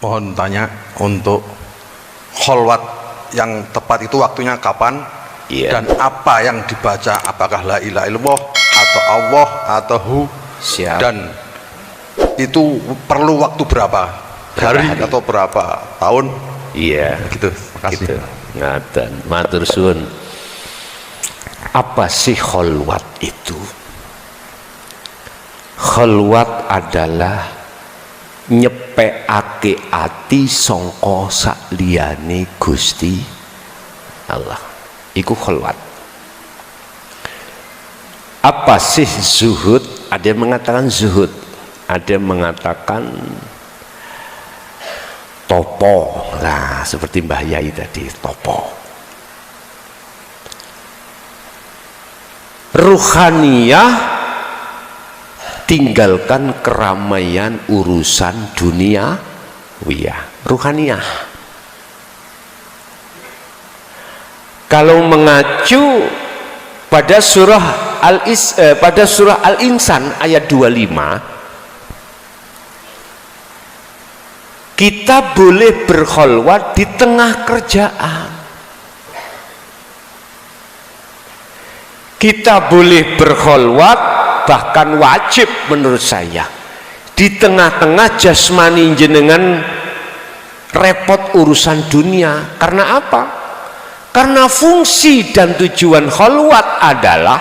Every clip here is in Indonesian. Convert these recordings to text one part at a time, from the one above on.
Mohon tanya untuk kholwat yang tepat itu waktunya kapan? Iya. Dan apa yang dibaca? Apakah la ilaha illallah atau Allah atau hu? Siap. Dan itu perlu waktu berapa? Hari atau berapa tahun? Iya. Gitu. Makasih. Gitu. Ngaten. Matur suwun. Apa sih kholwat itu? Kholwat adalah nyepekake ati sangka sakliyane Gusti Allah. Iku kholwat. Apa sih zuhud? Ada yang mengatakan zuhud, ada yang mengatakan topo. Nah, seperti Mbah Yai tadi, topo. Ruhaniyah, tinggalkan keramaian urusan dunia ruhaniyah. Kalau mengacu pada surah Al-Insan ayat 25, kita boleh berkholwat di tengah kerjaan, kita boleh berkholwat, bahkan wajib menurut saya, di tengah-tengah jasmani jenengan repot urusan dunia. Karena apa? Karena fungsi dan tujuan kholwat adalah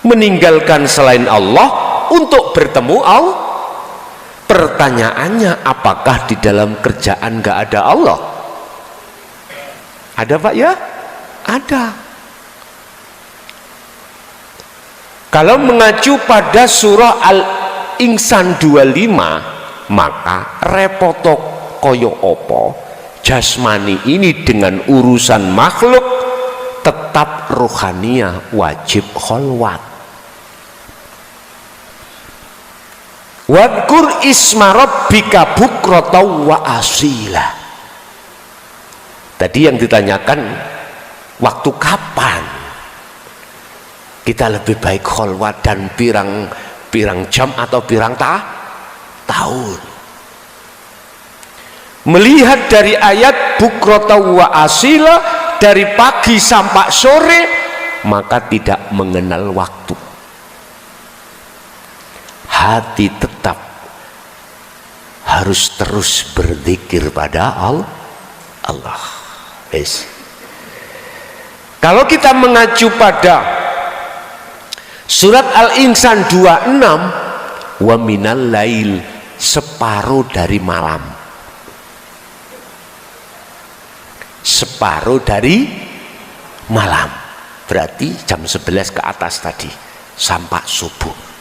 meninggalkan selain Allah untuk bertemu Allah. Pertanyaannya, apakah di dalam kerjaan gak ada Allah? Ada Pak ya? Ada. Kalau mengacu pada surah Al-Insan 25, maka repotok koyo opo jasmani ini dengan urusan makhluk, tetap rohania wajib kholwat. Wadkur isma rabbika bukrata wa asila. Tadi yang ditanyakan waktu kapan kita lebih baik kholwat, dan pirang jam atau pirang tahun. Melihat dari ayat bukrata wa asila, dari pagi sampai sore, maka tidak mengenal waktu. Hati tetap harus terus berzikir pada Allah. Yes. Kalau kita mengacu pada surat Al-Insan 26, wa minal lail, separuh dari malam, separuh dari malam, berarti jam 11 ke atas tadi sampai subuh.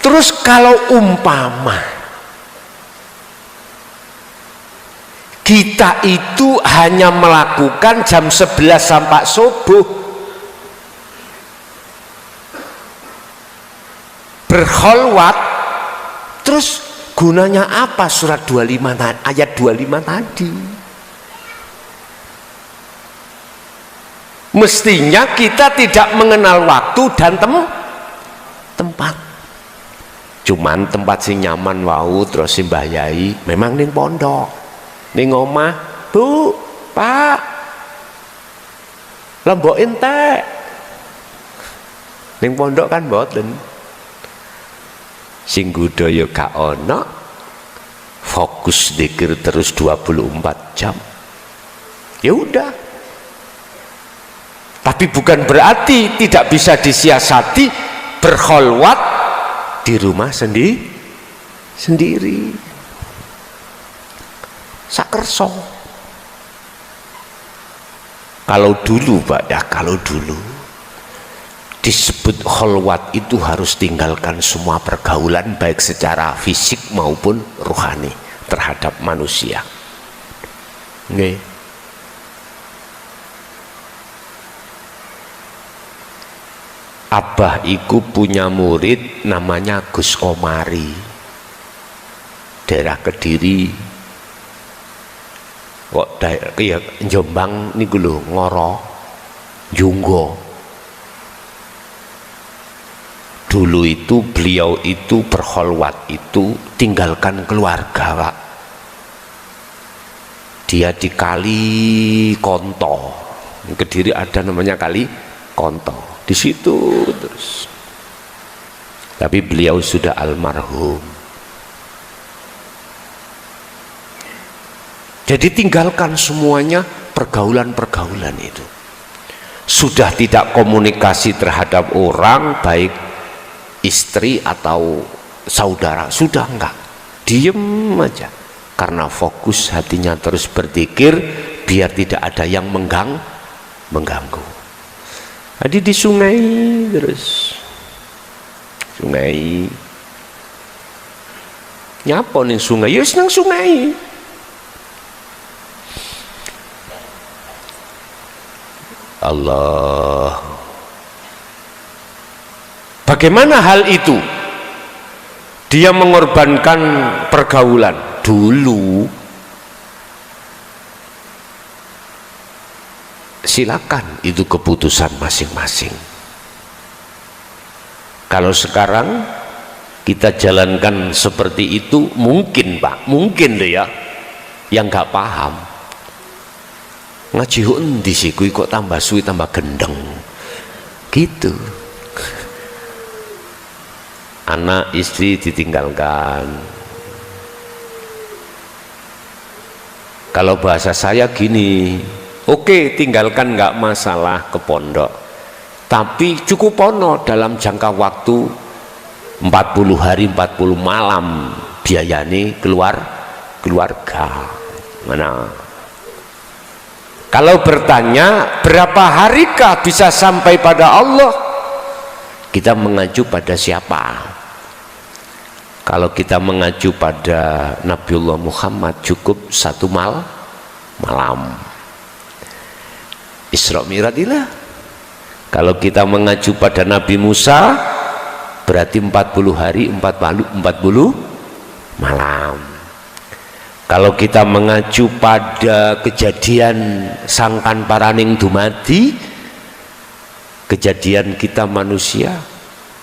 Terus kalau umpama kita itu hanya melakukan jam 11 sampai subuh, berkholwat, terus gunanya apa surat 25 ayat 25 tadi? Mestinya kita tidak mengenal waktu dan tempat. Cuman tempat sing nyaman wau, terus si Mbah Yai memang ning pondok, ning omah, Bu, Pak, lembok entek. Ning pondok kan mboten. Sing budaya gak ono, fokus zikir terus 24 jam. Ya udah. Tapi bukan berarti tidak bisa disiasati berkholwat di rumah sendiri. Sakerso. Kalau dulu Pak ya, kalau dulu disebut kholwat itu harus tinggalkan semua pergaulan baik secara fisik maupun rohani terhadap manusia. Nggih. Abah iku punya murid namanya Gus Komari, daerah Kediri, kok daerah Jombang niku lho, Ngoro, Junggo. Dulu itu beliau itu berkholwat itu tinggalkan keluarga, Pak. Dia di Kali Konto, Kediri ada namanya Kali Konto, di situ terus. Tapi beliau sudah almarhum. Jadi tinggalkan semuanya pergaulan-pergaulan itu. Sudah tidak komunikasi terhadap orang, baik istri atau saudara, sudah enggak. Diem aja. Karena fokus hatinya terus berzikir, biar tidak ada yang mengganggu. Jadi di sungai terus. Sungai. Nyapa nih sungai? Ya senang sungai. Allah. Bagaimana hal itu? Dia mengorbankan pergaulan dulu. Silakan, itu keputusan masing-masing. Kalau sekarang kita jalankan seperti itu, mungkin Pak, mungkin deh ya, yang nggak paham ngaji endi sih kuwi kok tambah suwi tambah gendeng gitu. Anak istri ditinggalkan. Kalau bahasa saya gini, oke, tinggalkan nggak masalah ke pondok, tapi cukup pono dalam jangka waktu 40 hari 40 malam biayani keluarga. Mana? Kalau bertanya berapa harikah bisa sampai pada Allah, kita mengacu pada siapa? Kalau kita mengacu pada Nabiullah Muhammad, cukup 1 malam Isra Mi'raj lah. Kalau kita mengacu pada Nabi Musa, berarti 40 hari 40 malam. Kalau kita mengacu pada kejadian sangkan paraning dumadi, kejadian kita manusia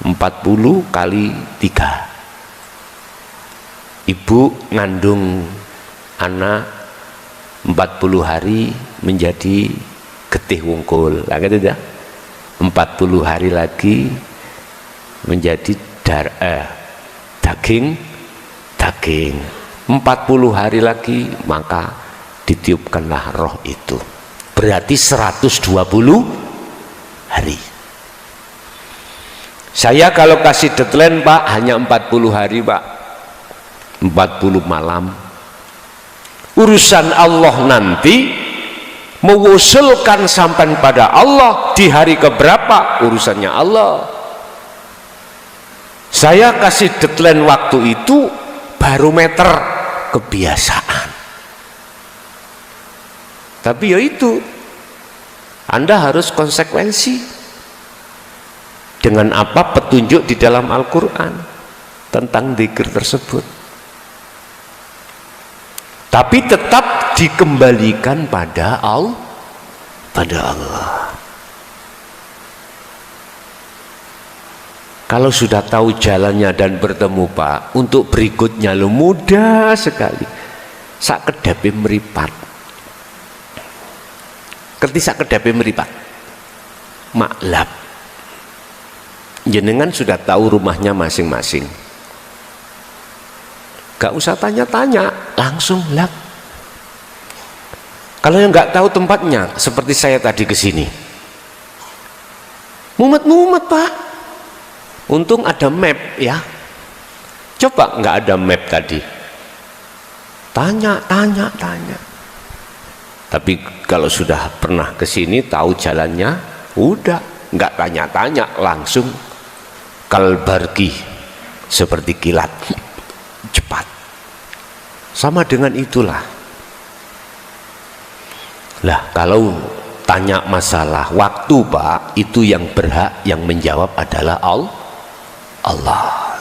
40 kali 3. Ibu ngandung anak 40 hari menjadi getih wungkul, lah gitu ya. 40 hari lagi menjadi daging. 40 hari lagi maka ditiupkanlah roh itu. Berarti 120 hari. Saya kalau kasih deadline Pak hanya 40 hari Pak, 40 malam. Urusan Allah nanti mengusulkan sampai pada Allah di hari keberapa, urusannya Allah. Saya kasih deadline waktu itu barometer kebiasaan. Tapi ya itu, Anda harus konsekuensi dengan apa petunjuk di dalam Al-Quran tentang zikir tersebut. Tapi tetap dikembalikan pada Allah. Kalau sudah tahu jalannya dan bertemu Pak, untuk berikutnya lo mudah sekali. Sak kedape meripat. Kerti sak kedape meripat. Maklab. Jenengan sudah tahu rumahnya masing-masing. Gak usah tanya-tanya, langsung lap. Kalau yang nggak tahu tempatnya, seperti saya tadi ke sini, mumet-mumet Pak. Untung ada map ya. Coba nggak ada map tadi, tanya. Tapi kalau sudah pernah ke sini, tahu jalannya, udah nggak tanya-tanya, langsung kalbargi seperti kilat, cepat. Sama dengan itulah. Lah kalau tanya masalah waktu Pak, itu yang berhak yang menjawab adalah Allah.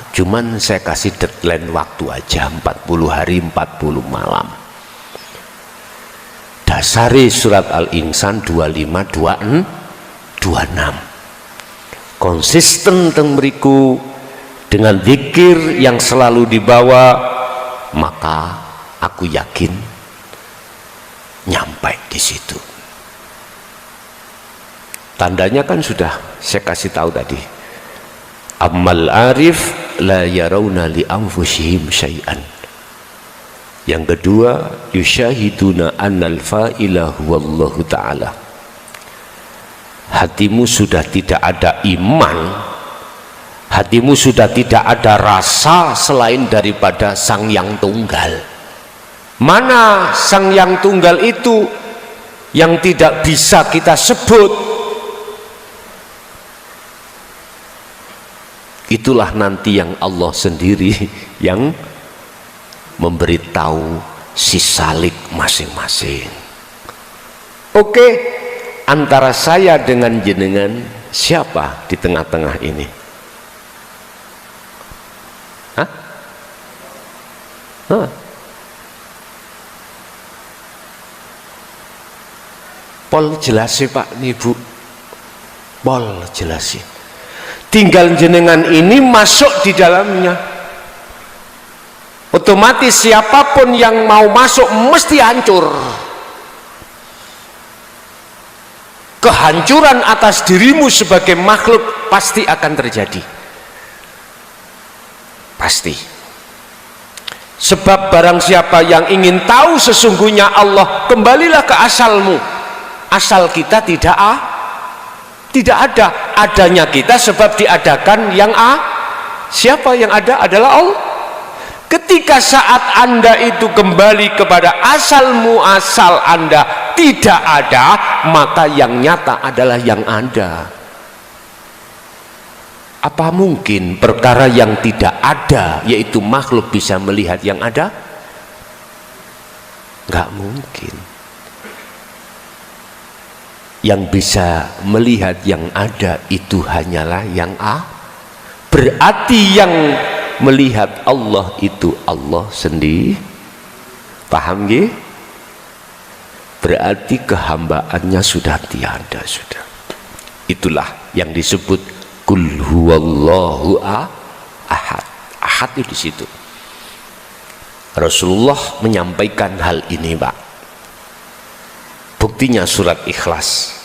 Cuman saya kasih deadline waktu aja 40 hari 40 malam. Dasari surat Al-Insan 25 26. Konsisten teng mriku dengan zikir yang selalu dibawa, maka aku yakin nyampe di situ. Tandanya kan sudah saya kasih tahu tadi. Ammal arif la yarawna li anfusihim syai'an. Yang kedua, yusyahiduna annal fa'ila huwallahu ta'ala. Hatimu sudah tidak ada iman, hatimu sudah tidak ada rasa selain daripada Sang Yang Tunggal. Mana Sang Yang Tunggal itu yang tidak bisa kita sebut? Itulah nanti yang Allah sendiri yang memberitahu si salik masing-masing. Oke, antara saya dengan jenengan, siapa di tengah-tengah ini? Hah? Hah? Pol jelasi Pak, nih Bu. Pol jelasi. Tinggal jenengan ini masuk di dalamnya. Otomatis siapapun yang mau masuk mesti hancur. Kehancuran atas dirimu sebagai makhluk pasti akan terjadi. Pasti. Sebab barang siapa yang ingin tahu sesungguhnya Allah, kembalilah ke asalmu. Asal kita tidak ada. Adanya kita sebab diadakan yang siapa yang ada adalah Allah. Ketika saat Anda itu kembali kepada asalmu, asal Anda tidak ada, maka yang nyata adalah yang ada. Apa mungkin perkara yang tidak ada, yaitu makhluk, bisa melihat yang ada? Nggak mungkin. Yang bisa melihat yang ada itu hanyalah yang berarti yang melihat Allah itu Allah sendiri. Paham nggih? Berarti kehambaannya sudah tiada sudah. Itulah yang disebut kul huwallahu ahad. Ahad itu di situ. Rasulullah menyampaikan hal ini, Pak. Buktinya surat Ikhlas.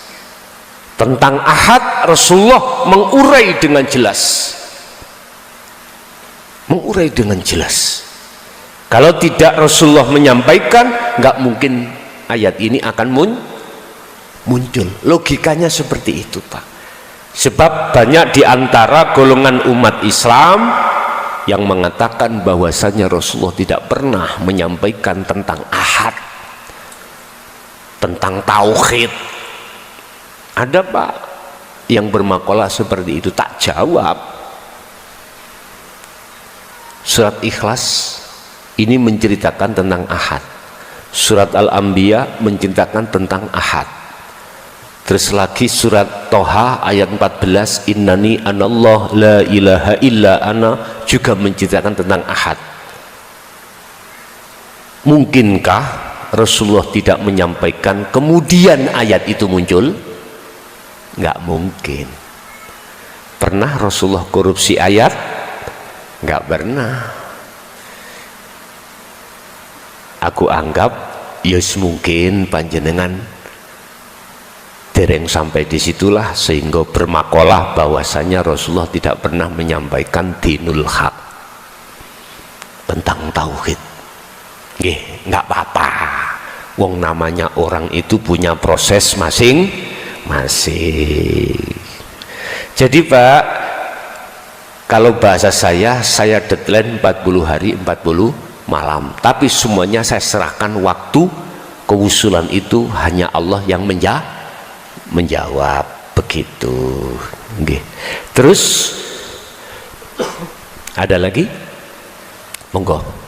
Tentang ahad Rasulullah mengurai dengan jelas. Mengurai dengan jelas. Kalau tidak Rasulullah menyampaikan, nggak mungkin ayat ini akan muncul. Logikanya seperti itu, Pak. Sebab banyak di antara golongan umat Islam yang mengatakan bahwasanya Rasulullah tidak pernah menyampaikan tentang ahad, tentang tauhid. Ada, Pak, yang bermakalah seperti itu. Tak jawab. Surat Ikhlas ini menceritakan tentang ahad. Surat Al-Anbiya menceritakan tentang ahad. Terus lagi surat Toha ayat 14, innani anallah la ilaha illa ana, juga menceritakan tentang ahad. Mungkinkah Rasulullah tidak menyampaikan kemudian ayat itu muncul? Nggak mungkin. Pernah Rasulullah korupsi ayat? Nggak pernah. Aku anggap yes mungkin panjenengan dereng sampai disitulah sehingga bermakalah bahwasanya Rasulullah tidak pernah menyampaikan dinul haq, tentang tauhid. Nggak apa-apa. Wong namanya orang itu punya proses masing-masing. Jadi, Pak, kalau bahasa saya deadline 40 hari 40 malam, tapi semuanya saya serahkan waktu. Kewusulan itu hanya Allah yang menjawab begitu. Terus ada lagi? Monggo.